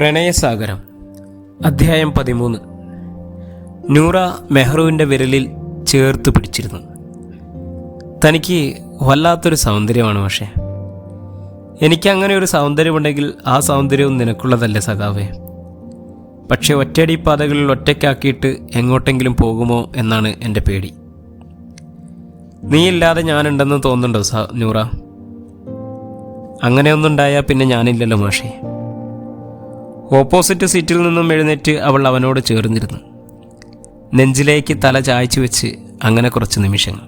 പ്രണയസാഗരം അധ്യായം 13. നൂറ മെഹ്റുവിൻ്റെ വിരലിൽ ചേർത്ത് പിടിച്ചിരുന്നു. തനിക്ക് വല്ലാത്തൊരു സൗന്ദര്യമാണ്. പക്ഷേ എനിക്കങ്ങനെ ഒരു സൗന്ദര്യമുണ്ടെങ്കിൽ ആ സൗന്ദര്യവും നിനക്കുള്ളതല്ലേ സഖാവേ. പക്ഷെ ഒറ്റയടി പാതകളിൽ ഒറ്റയ്ക്കാക്കിയിട്ട് എങ്ങോട്ടെങ്കിലും പോകുമോ എന്നാണ് എൻ്റെ പേടി. നീയില്ലാതെ ഞാനുണ്ടെന്ന് തോന്നുന്നുണ്ടോ നൂറ? അങ്ങനെയൊന്നുണ്ടായാൽ പിന്നെ ഞാനില്ലല്ലോ മാഷേ. ഓപ്പോസിറ്റ് സീറ്റിൽ നിന്നും എഴുന്നേറ്റ് അവൾ അവനോട് ചേർന്നിരുന്നു. നെഞ്ചിലേക്ക് തല ചായ്ച്ചു വെച്ച് അങ്ങനെ കുറച്ച് നിമിഷങ്ങൾ.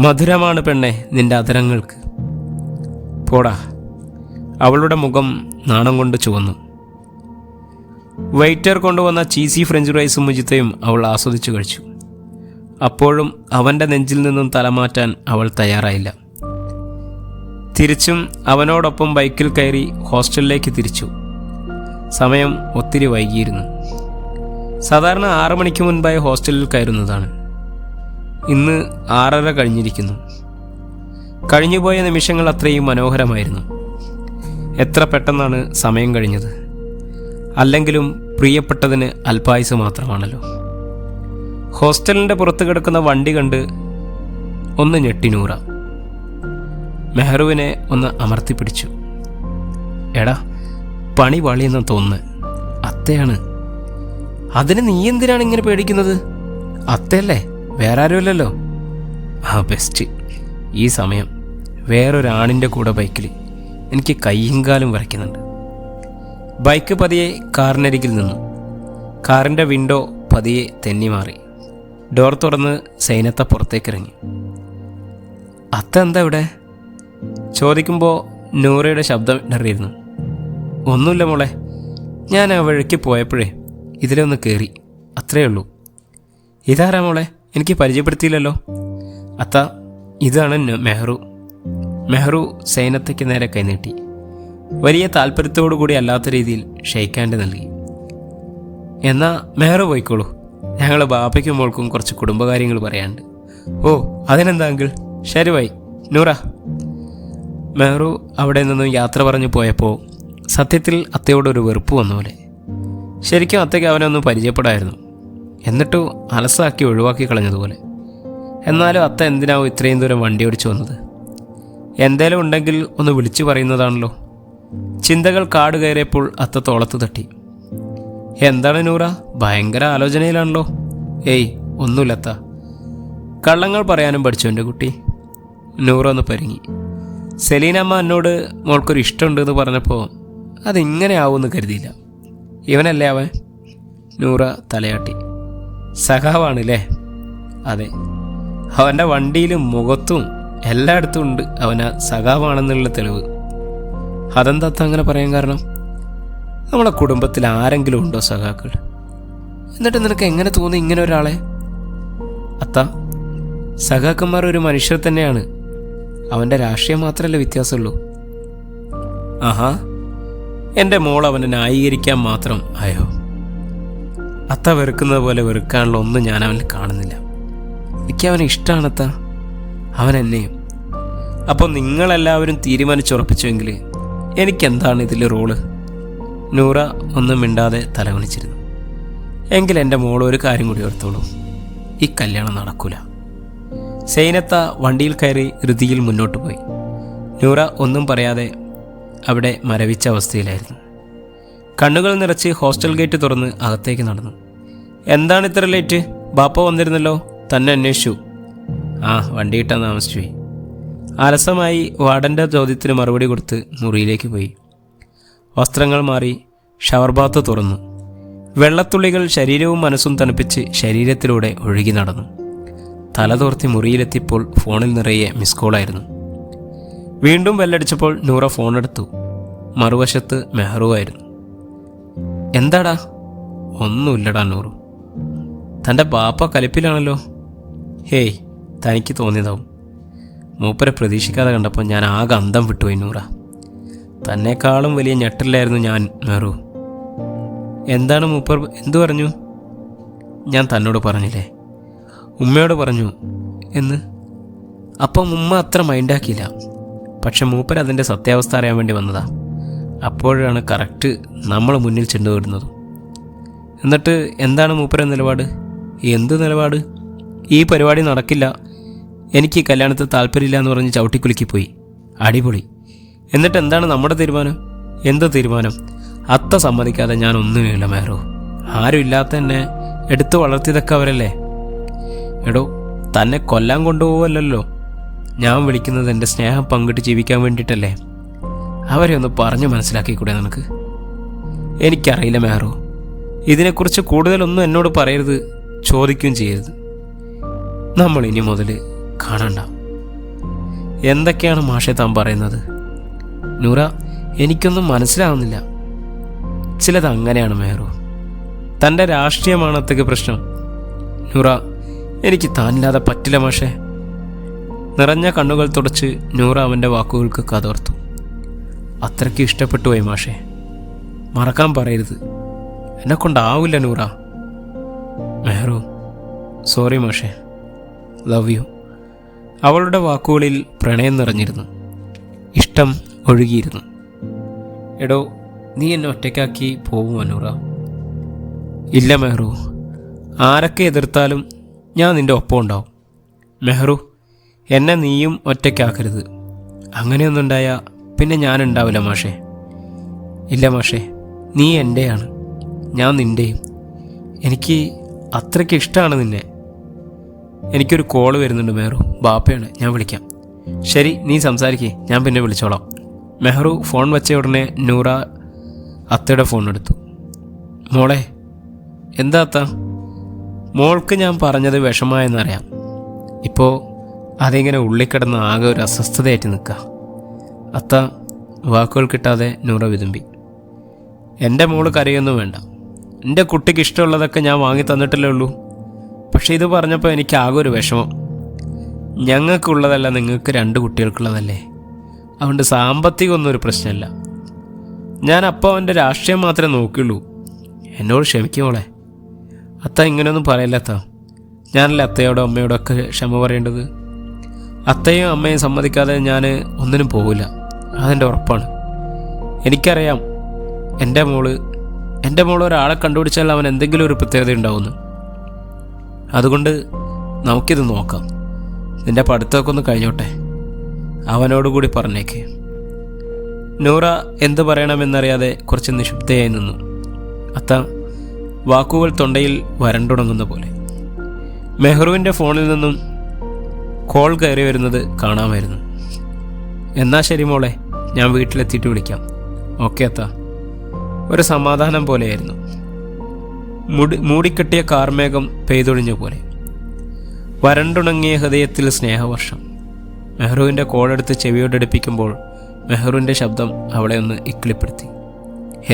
മധുരമാണ് പെണ്ണെ നിന്റെ അധരങ്ങൾക്ക്. പോടാ. അവളുടെ മുഖം നാണം കൊണ്ട് ചുവന്നു. വെയിറ്റർ കൊണ്ടുവന്ന ചീസി ഫ്രഞ്ച് ഫ്രൈസും മുജിത്തയും അവൾ ആസ്വദിച്ചു കഴിച്ചു. അപ്പോഴും അവൻ്റെ നെഞ്ചിൽ നിന്നും തലമാറ്റാൻ അവൾ തയ്യാറായില്ല. തിരിച്ചും അവനോടൊപ്പം ബൈക്കിൽ കയറി ഹോസ്റ്റലിലേക്ക് തിരിച്ചു. സമയം ഒത്തിരി വൈകിയിരുന്നു. സാധാരണ 6 മണിക്ക് മുൻപായി ഹോസ്റ്റലിൽ കയറുന്നതാണ്. ഇന്ന് 6:30 കഴിഞ്ഞിരിക്കുന്നു. കഴിഞ്ഞുപോയ നിമിഷങ്ങൾ അത്രയും മനോഹരമായിരുന്നു. എത്ര പെട്ടെന്നാണ് സമയം കഴിഞ്ഞത്. അല്ലെങ്കിലും പ്രിയപ്പെട്ടതിന് അല്പായുസ് മാത്രമാണല്ലോ. ഹോസ്റ്റലിൻ്റെ പുറത്ത് കിടക്കുന്ന വണ്ടി കണ്ട് ഒന്ന് ഞെട്ടി നൂറ. മെഹ്റുവിനെ ഒന്ന് അമർത്തിപ്പിടിച്ചു. എടാ, പണി വളിയെന്ന് തോന്നുന്നു. അത്തയാണ്. അതിന് നീ എന്തിനാണ് ഇങ്ങനെ പേടിക്കുന്നത്? അത്തയല്ലേ, വേറെ ആരുമല്ലല്ലോ. ബെസ്റ്റ്. ഈ സമയം വേറൊരാണിൻ്റെ കൂടെ ബൈക്കിൽ എനിക്ക് കയ്യും കാലും വരയ്ക്കുന്നുണ്ട്. ബൈക്ക് പതിയെ കാറിനരികിൽ നിന്നു. കാറിൻ്റെ വിൻഡോ പതിയെ തെന്നി മാറി. ഡോർ തുറന്ന് സൈനത്തെ പുറത്തേക്കിറങ്ങി. അത്ത എന്താ ഇവിടെ ചോദിക്കുമ്പോൾ നൂറയുടെ ശബ്ദം ഇടറിയിരുന്നു. ഒന്നുമില്ല മോളെ, ഞാൻ ആ വഴിക്ക് പോയപ്പോഴേ ഇതിലൊന്ന് കയറി, അത്രയേ ഉള്ളൂ. ഇതാരാ മോളെ? എനിക്ക് പരിചയപ്പെടുത്തിയില്ലല്ലോ. അത്ത, ഇതാണ് മെഹ്റു. മെഹ്റു സൈനത്തയ്ക്ക് നേരെ കൈനീട്ടി. വലിയ താല്പര്യത്തോടു കൂടി അല്ലാത്ത രീതിയിൽ ഷെയ്ക്ക് ഹാൻഡ് നൽകി. എന്നാ മെഹ്റു പോയിക്കോളൂ, ഞങ്ങൾ ബാപ്പയ്ക്കും മോൾക്കും കുറച്ച് കുടുംബകാര്യങ്ങൾ പറയാനുണ്ട്. ഓ, അതിനെന്താ അങ്കിൾ? ശരി ബൈ നൂറ. മെഹ്റു അവിടെ നിന്നും യാത്ര പറഞ്ഞു പോയപ്പോൾ സത്യത്തിൽ അത്തയോടൊരു വെറുപ്പ് വന്ന പോലെ. ശരിക്കും അത്തയ്ക്ക് അവനൊന്നും പരിചയപ്പെടായിരുന്നു. എന്നിട്ടും അലസാക്കി ഒഴിവാക്കി കളഞ്ഞതുപോലെ. എന്നാലും അത്ത എന്തിനാവും ഇത്രയും ദൂരം വണ്ടി ഓടിച്ചു വന്നത്? എന്തേലും ഉണ്ടെങ്കിൽ ഒന്ന് വിളിച്ചു പറയുന്നതാണല്ലോ. ചിന്തകൾ കാട് കയറിയപ്പോൾ അത്ത തോളത്ത് തട്ടി. എന്താണ് നൂറ, ഭയങ്കര ആലോചനയിലാണല്ലോ? ഏയ് ഒന്നുമില്ലത്ത. കള്ളങ്ങൾ പറയാനും പഠിച്ചു എൻ്റെ കുട്ടി. നൂറ ഒന്ന് പരിങ്ങി. സെലീനമ്മ എന്നോട് മോൾക്കൊരു ഇഷ്ടമുണ്ടെന്ന് പറഞ്ഞപ്പോൾ അതിങ്ങനെ ആവുമെന്ന് കരുതിയില്ല. ഇവനല്ലേ അവൻ? നൂറ തലയാട്ടി. സഖാവാണല്ലേ? അതെ, അവൻ്റെ വണ്ടിയിലും മുഖത്തും എല്ലായിടത്തും ഉണ്ട് അവന് സഖാവാണെന്നുള്ള തെളിവ്. അതെന്താ അങ്ങനെ പറയാൻ കാരണം? നമ്മളെ കുടുംബത്തിൽ ആരെങ്കിലും ഉണ്ടോ സഖാക്കൾ? എന്നിട്ട് നിനക്ക് എങ്ങനെ തോന്നി ഇങ്ങനെ ഒരാളെ? അത്ത, സഖാക്കന്മാർ ഒരു മനുഷ്യർ തന്നെയാണ്. അവൻ്റെ രാഷ്ട്രീയം മാത്രമല്ലേ വ്യത്യാസമുള്ളൂ. ആഹാ, എൻ്റെ മോൾ അവനെ ന്യായീകരിക്കാൻ മാത്രം ആയോ? അത്ത വെറുക്കുന്നത് പോലെ വെറുക്കാനുള്ള ഒന്നും ഞാൻ അവനിൽ കാണുന്നില്ല. എനിക്ക് അവനെ ഇഷ്ടമാണത്ത, അവൻ എന്നെയും. അപ്പോൾ നിങ്ങളെല്ലാവരും തീരുമാനിച്ചുറപ്പിച്ചുവെങ്കിൽ എനിക്കെന്താണ് ഇതിൽ റോള്? നൂറ ഒന്നും മിണ്ടാതെ തലകുനിച്ചിരുന്നു. എങ്കിൽ എൻ്റെ മോൾ ഒരു കാര്യം കൂടി ഓർത്തോളൂ, ഈ കല്യാണം നടക്കൂല. സൈനത്ത വണ്ടിയിൽ കയറി ധൃതിയിൽ മുന്നോട്ട് പോയി. നൂറ ഒന്നും പറയാതെ അവിടെ മരവിച്ച അവസ്ഥയിലായിരുന്നു. കണ്ണുകൾ നിറച്ച് ഹോസ്റ്റൽ ഗേറ്റ് തുറന്ന് അകത്തേക്ക് നടന്നു. എന്താണ് ഇത്ര ലേറ്റ്? ബാപ്പ വന്നിരുന്നല്ലോ, തന്നെ അന്വേഷിച്ചു. വണ്ടി കിട്ടാൻ താമസിച്ചു പോയി. അലസമായി വാർഡൻ്റെ ചോദ്യത്തിന് മറുപടി കൊടുത്ത് മുറിയിലേക്ക് പോയി. വസ്ത്രങ്ങൾ മാറി ഷവർ ബാത്ത് തുറന്നു. വെള്ളത്തുള്ളികൾ ശരീരവും മനസ്സും തണുപ്പിച്ച് ശരീരത്തിലൂടെ ഒഴുകി നടന്നു. തലതോർത്തി മുറിയിലെത്തിയപ്പോൾ ഫോണിൽ നിറയെ മിസ് കോളായിരുന്നു. വീണ്ടും ബെല്ലടിച്ചപ്പോൾ നൂറ ഫോണെടുത്തു. മറുവശത്ത് മെഹ്റുവായിരുന്നു. എന്താടാ? ഒന്നുമില്ലടാ നൂറു. തൻ്റെ ബാപ്പ കലിപ്പിലാണല്ലോ. ഹേയ്, തനിക്ക് തോന്നിയതാവും. മൂപ്പരെ പ്രതീക്ഷിക്കാതെ കണ്ടപ്പോൾ ഞാൻ ആകെ അന്തം വിട്ടുപോയി നൂറ. തന്നെക്കാളും വലിയ ഞെട്ടലായിരുന്നു ഞാൻ മെഹ്റു. എന്താണ് മൂപ്പർ? എന്തു പറഞ്ഞു? ഞാൻ തന്നോട് പറഞ്ഞില്ലേ, ഉമ്മയോട് പറഞ്ഞു എന്ന്. അപ്പം ഉമ്മ അത്ര മൈൻഡാക്കിയില്ല. പക്ഷെ മൂപ്പർ അതിൻ്റെ സത്യാവസ്ഥ അറിയാൻ വേണ്ടി വന്നതാ. അപ്പോഴാണ് കറക്റ്റ് നമ്മൾ മുന്നിൽ ചെണ്ടുവിടുന്നതും. എന്നിട്ട് എന്താണ് മൂപ്പരുടെ നിലപാട്? എന്ത് നിലപാട്? ഈ പരിപാടി നടക്കില്ല, എനിക്ക് കല്യാണത്തിൽ താല്പര്യമില്ല എന്ന് പറഞ്ഞ് ചവിട്ടിക്കുലുക്കിപ്പോയി. അടിപൊളി. എന്നിട്ട് എന്താണ് നമ്മുടെ തീരുമാനം? എന്ത് തീരുമാനം? അത്ത സമ്മതിക്കാതെ ഞാൻ ഒന്നുമില്ല മേറോ. ആരും ഇല്ലാത്ത എന്നെ എടുത്തു വളർത്തിയതൊക്കെ അവരല്ലേ. എടോ, തന്നെ കൊല്ലാൻ കൊണ്ടുപോവല്ലോ. ഞാൻ വിളിക്കുന്നത് എൻ്റെ സ്നേഹം പങ്കിട്ട് ജീവിക്കാൻ വേണ്ടിയിട്ടല്ലേ. അവരെ ഒന്ന് പറഞ്ഞു മനസ്സിലാക്കിക്കൂടെ നിനക്ക്? എനിക്കറിയില്ല മേറോ, ഇതിനെക്കുറിച്ച് കൂടുതലൊന്നും എന്നോട് പറയരുത്, ചോദിക്കുകയും ചെയ്യരുത്. നമ്മൾ ഇനി മുതൽ കാണണ്ട. എന്തൊക്കെയാണ് മാഷെ താൻ പറയുന്നത്? നൂറ, എനിക്കൊന്നും മനസ്സിലാവുന്നില്ല. ചിലത് അങ്ങനെയാണ് മേറോ. തൻ്റെ രാഷ്ട്രീയമാണ് അത്രയ്ക്ക് പ്രശ്നം. നൂറ, എനിക്ക് താനില്ലാതെ പറ്റില്ല മാഷെ. നിറഞ്ഞ കണ്ണുകൾ തുടച്ച് നൂറ അവൻ്റെ വാക്കുകൾക്ക് കതോർത്തു. അത്രയ്ക്ക് ഇഷ്ടപ്പെട്ടു പോയി മാഷെ. മറക്കാൻ പറയരുത്. എന്നെക്കൊണ്ടാവില്ല നൂറ. മെഹറു, സോറി മാഷെ, ലവ് യു. അവളുടെ വാക്കുകളിൽ പ്രണയം നിറഞ്ഞിരുന്നു, ഇഷ്ടം ഒഴുകിയിരുന്നു. എടോ, നീ എന്നെ ഒറ്റയ്ക്കാക്കി പോവുമോ നൂറ? ഇല്ല മെഹ്റു, ആരൊക്കെ എതിർത്താലും ഞാൻ നിൻ്റെ ഒപ്പം ഉണ്ടാവും. മെഹ്റു, എന്നെ നീയും ഒറ്റയ്ക്കാക്കരുത്. അങ്ങനെയൊന്നുണ്ടായാൽ പിന്നെ ഞാനുണ്ടാവില്ല മാഷേ. ഇല്ല മാഷേ, നീ എൻ്റെയാണ്, ഞാൻ നിൻ്റെയും. എനിക്ക് അത്രയ്ക്ക് ഇഷ്ടമാണ് നിന്നെ. എനിക്കൊരു കോള് വരുന്നുണ്ട് മെഹ്റു, ബാപ്പയാണ്, ഞാൻ വിളിക്കാം. ശരി, നീ സംസാരിക്കേ, ഞാൻ പിന്നെ വിളിച്ചോളാം. മെഹ്റു ഫോൺ വെച്ച ഉടനെ നൂറ അത്തയുടെ ഫോൺ എടുത്തു. മോളെ, എന്താ അത്ത? മോൾക്ക് ഞാൻ പറഞ്ഞത് വിഷമമായെന്നറിയാം. ഇപ്പോൾ അതിങ്ങനെ ഉള്ളിക്കിടന്ന് ആകെ ഒരു അസ്വസ്ഥതയായിട്ട് നിൽക്കുക. അത്ത വാക്കുകൾ കിട്ടാതെ നൂറ വിതുമ്പി. എൻ്റെ മോള് കരയൊന്നും വേണ്ട. എൻ്റെ കുട്ടിക്ക് ഇഷ്ടമുള്ളതൊക്കെ ഞാൻ വാങ്ങി തന്നിട്ടല്ലേ ഉള്ളൂ. പക്ഷേ ഇത് പറഞ്ഞപ്പോൾ എനിക്ക് ആകെ ഒരു വിഷമം. ഞങ്ങൾക്കുള്ളതല്ല, നിങ്ങൾക്ക് 2 കുട്ടികൾക്കുള്ളതല്ലേ. അതുകൊണ്ട് സാമ്പത്തികമൊന്നും ഒരു പ്രശ്നമല്ല. ഞാൻ അപ്പോൾ അവൻ്റെ രാഷ്ട്രീയം മാത്രമേ നോക്കിയുള്ളൂ. എന്നോട് ക്ഷമിക്കുമോളെ. അത്ത ഇങ്ങനെയൊന്നും പറയില്ല അത്ത. ഞാനല്ലേ അത്തയോടും അമ്മയോടും ഒക്കെ ക്ഷമ പറയേണ്ടത്. അത്തയും അമ്മയും സമ്മതിക്കാതെ ഞാൻ ഒന്നിനും പോകില്ല, അതെൻ്റെ ഉറപ്പാണ്. എനിക്കറിയാം എൻ്റെ മോൾ ഒരാളെ കണ്ടുപിടിച്ചാൽ അവൻ എന്തെങ്കിലും ഒരു പ്രത്യേകത ഉണ്ടാവുമെന്ന്. അതുകൊണ്ട് നമുക്കിത് നോക്കാം. നിൻ്റെ പഠിത്തമൊക്കെ ഒന്ന് കഴിഞ്ഞോട്ടെ, അവനോടുകൂടി പറഞ്ഞേക്ക്. നൂറ എന്ത് പറയണമെന്നറിയാതെ കുറച്ച് നിശബ്ദയായി നിന്നു. അത്ത വാക്കുകൾ തൊണ്ടയിൽ വരണ്ടുണങ്ങുന്ന പോലെ. മെഹ്റുവിൻ്റെ ഫോണിൽ നിന്നും കോൾ കയറി വരുന്നത് കാണാമായിരുന്നു. എന്നാ ശരി മോളെ, ഞാൻ വീട്ടിലെത്തിയിട്ട് വിളിക്കാം. ഓക്കെ അത്ത. ഒരു സമാധാനം പോലെയായിരുന്നു. മൂടിക്കെട്ടിയ കാർമേഘം പെയ്തൊഴിഞ്ഞ പോലെ. വരണ്ടുണങ്ങിയ ഹൃദയത്തിൽ സ്നേഹവർഷം. മെഹ്റുവിൻ്റെ കോളെടുത്ത് ചെവിയോടടുപ്പിക്കുമ്പോൾ മെഹ്റുവിൻ്റെ ശബ്ദം അവളെ ഒന്ന് ഇക്കിളിപ്പെടുത്തി.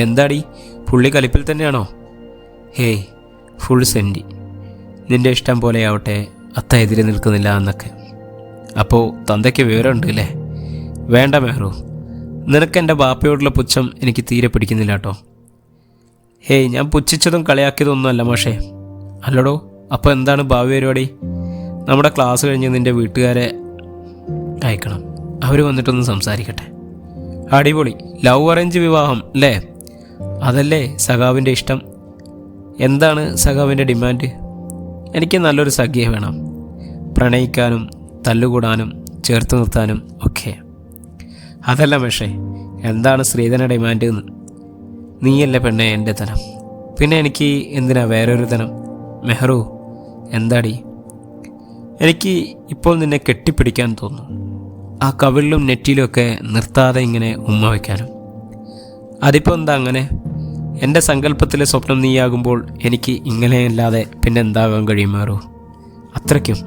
എന്താടി, പുള്ളി കലിപ്പിൽ തന്നെയാണോ? Hey, full senti. നിൻ്റെ ഇഷ്ടം പോലെയാവട്ടെ, അത്ത എതിരെ നിൽക്കുന്നില്ല എന്നൊക്കെ. അപ്പോൾ തന്തയ്ക്ക് വിവരമുണ്ട് അല്ലേ? വേണ്ട മെഹ്റു, നിനക്കെൻ്റെ ബാപ്പയോടുള്ള പുച്ഛം എനിക്ക് തീരെ പിടിക്കുന്നില്ല കേട്ടോ. ഹേയ്, ഞാൻ പുച്ഛിച്ചതും കളിയാക്കിയതും ഒന്നുമല്ല മാഷേ. അല്ലടോ, അപ്പോൾ എന്താണ് ഭാവി പരിപാടി? നമ്മുടെ ക്ലാസ് കഴിഞ്ഞ് നിൻ്റെ വീട്ടുകാരെ അയക്കണം, അവർ വന്നിട്ടൊന്ന് സംസാരിക്കട്ടെ. അടിപൊളി. ലവ് അറേഞ്ച് വിവാഹം അല്ലേ? അതല്ലേ സഖാവിൻ്റെ ഇഷ്ടം. എന്താണ് സഖാവിൻ്റെ ഡിമാൻഡ്? എനിക്ക് നല്ലൊരു സഖിയെ വേണം, പ്രണയിക്കാനും തല്ലുകൂടാനും ചേർത്ത് നിർത്താനും ഒക്കെ. അതല്ല പക്ഷേ, എന്താണ് ശ്രീധന ഡിമാൻഡ് എന്ന്? നീയല്ലേ പെണ്ണെ എൻ്റെ ധനം, പിന്നെ എനിക്ക് എന്തിനാ വേറൊരു ധനം? മെഹ്റു, എന്താടി? എനിക്ക് ഇപ്പോൾ നിന്നെ കെട്ടിപ്പിടിക്കാൻ തോന്നുന്നു, ആ കവിളിലും നെറ്റിയിലുമൊക്കെ നിർത്താതെ ഇങ്ങനെ ഉമ്മ വയ്ക്കാനും. അതിപ്പോൾ എന്താ അങ്ങനെ? എൻ്റെ സങ്കല്പത്തിലെ സ്വപ്നം നീയാകുമ്പോൾ എനിക്ക് ഇങ്ങനെയല്ലാതെ പിന്നെ എന്താകാൻ കഴിയും മെഹ്റു? അത്രയ്ക്കും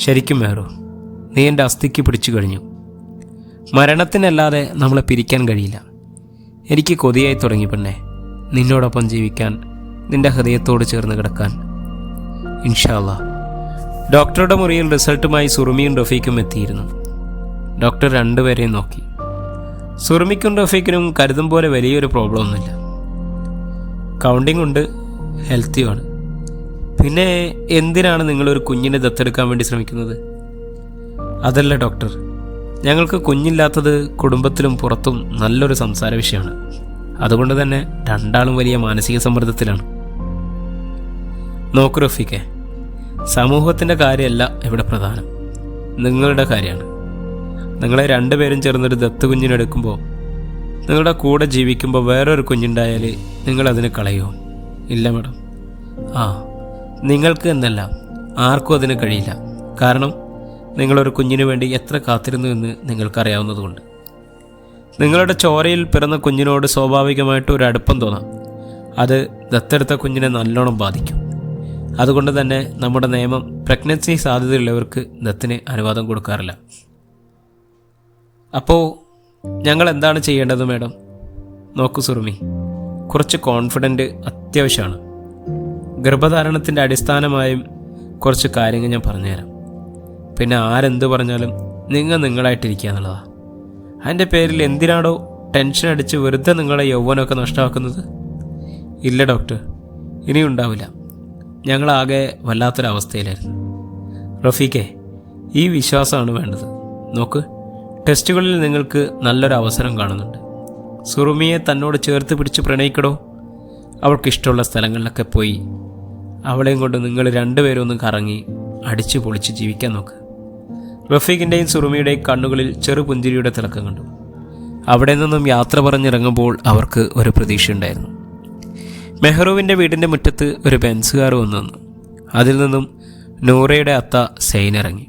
ശരിക്കും മെഹ്റു, നീ എൻ്റെ അസ്ഥിക്ക് പിടിച്ചു കഴിഞ്ഞു. മരണത്തിനല്ലാതെ നമ്മളെ പിരിക്കാൻ കഴിയില്ല. എനിക്ക് കൊതിയായി തുടങ്ങി പെണ്ണെ, നിന്നോടൊപ്പം ജീവിക്കാൻ, നിൻ്റെ ഹൃദയത്തോട് ചേർന്ന് കിടക്കാൻ. ഇൻഷാ അല്ലാഹ്. ഡോക്ടറുടെ മുറിയിൽ റിസൾട്ടുമായി സുറുമിയും റഫീഖും എത്തിയിരുന്നു. ഡോക്ടർ 2 പേരെയും നോക്കി. സുറുമിക്കും റഫീഖിനും കരുതും പോലെ വലിയൊരു പ്രോബ്ലം ഒന്നുമില്ല. കൗണ്ടിങ് ഉണ്ട്, ഹെൽത്തിയുമാണ്. പിന്നെ എന്തിനാണ് നിങ്ങളൊരു കുഞ്ഞിനെ ദത്തെടുക്കാൻ വേണ്ടി ശ്രമിക്കുന്നത്? അതല്ല ഡോക്ടർ, ഞങ്ങൾക്ക് കുഞ്ഞില്ലാത്തത് കുടുംബത്തിലും പുറത്തും നല്ലൊരു സംസാര വിഷയമാണ്. അതുകൊണ്ട് തന്നെ രണ്ടാളും വലിയ മാനസിക സമ്മർദ്ദത്തിലാണ്. നോക്കൂ റഫീഖെ, സമൂഹത്തിൻ്റെ കാര്യമല്ല ഇവിടെ പ്രധാനം, നിങ്ങളുടെ കാര്യമാണ്. നിങ്ങളെ രണ്ടുപേരും ചേർന്നൊരു ദത്ത് കുഞ്ഞിനെടുക്കുമ്പോൾ, നിങ്ങളുടെ കൂടെ ജീവിക്കുമ്പോൾ വേറൊരു കുഞ്ഞുണ്ടായാൽ നിങ്ങളതിന് കളയുമോ? ഇല്ല മാഡം. നിങ്ങൾക്ക് എന്നല്ല, ആർക്കും അതിന് കഴിയില്ല. കാരണം നിങ്ങളൊരു കുഞ്ഞിനു വേണ്ടി എത്ര കാത്തിരുന്നു എന്ന് നിങ്ങൾക്കറിയാവുന്നതുകൊണ്ട്. നിങ്ങളുടെ ചോരയിൽ പിറന്ന കുഞ്ഞിനോട് സ്വാഭാവികമായിട്ട് ഒരു അടുപ്പം തോന്നാം. അത് ദത്തെടുത്ത കുഞ്ഞിനെ നല്ലോണം ബാധിക്കും. അതുകൊണ്ട് തന്നെ നമ്മുടെ നിയമം പ്രഗ്നൻസി സാധ്യതയുള്ളവർക്ക് ദത്തിന് അനുവാദം കൊടുക്കാറില്ല. അപ്പോൾ ഞങ്ങൾ എന്താണ് ചെയ്യേണ്ടത് മാഡം? നോക്കൂ സുറുമി, കുറച്ച് കോൺഫിഡൻറ്റ് അത്യാവശ്യമാണ്. ഗർഭധാരണത്തിൻ്റെ അടിസ്ഥാനമായും കുറച്ച് കാര്യങ്ങൾ ഞാൻ പറഞ്ഞുതരാം. പിന്നെ ആരെന്ത് പറഞ്ഞാലും നിങ്ങളായിട്ടിരിക്കുക എന്നുള്ളതാണ്. അതിൻ്റെ പേരിൽ എന്തിനാണോ ടെൻഷൻ അടിച്ച് വെറുതെ നിങ്ങളെ യൗവനമൊക്കെ നഷ്ടമാക്കുന്നത്? ഇല്ല ഡോക്ടർ, ഇനിയും ഉണ്ടാവില്ല. ഞങ്ങളാകെ വല്ലാത്തൊരവസ്ഥയിലായിരുന്നു. റഫീഖെ, ഈ വിശ്വാസമാണ് വേണ്ടത്. നോക്ക്, ടെസ്റ്റുകളിൽ നിങ്ങൾക്ക് നല്ലൊരു അവസരം കാണുന്നുണ്ട്. സുറുമിയെ തന്നോട് ചേർത്ത് പിടിച്ച് പ്രണയിക്കടോ. അവൾക്കിഷ്ടമുള്ള സ്ഥലങ്ങളിലൊക്കെ പോയി അവളെയും കൊണ്ട് നിങ്ങൾ രണ്ടുപേരും ഒന്ന് കറങ്ങി അടിച്ചു പൊളിച്ച് ജീവിക്കാൻ നോക്ക്. റഫീഖിൻ്റെയും സുറുമിയുടെയും കണ്ണുകളിൽ ചെറുപുഞ്ചിരിയുടെ തിളക്കം കണ്ടു. അവിടെ നിന്നും യാത്ര പറഞ്ഞിറങ്ങുമ്പോൾ അവർക്ക് ഒരു പ്രതീക്ഷയുണ്ടായിരുന്നു. മെഹ്റൂവിൻ്റെ വീടിൻ്റെ മുറ്റത്ത് ഒരു ബെൻസ് കാർ വന്നു. അതിൽ നിന്നും നൂറയുടെ അത്ത സൈൻ ഇറങ്ങി.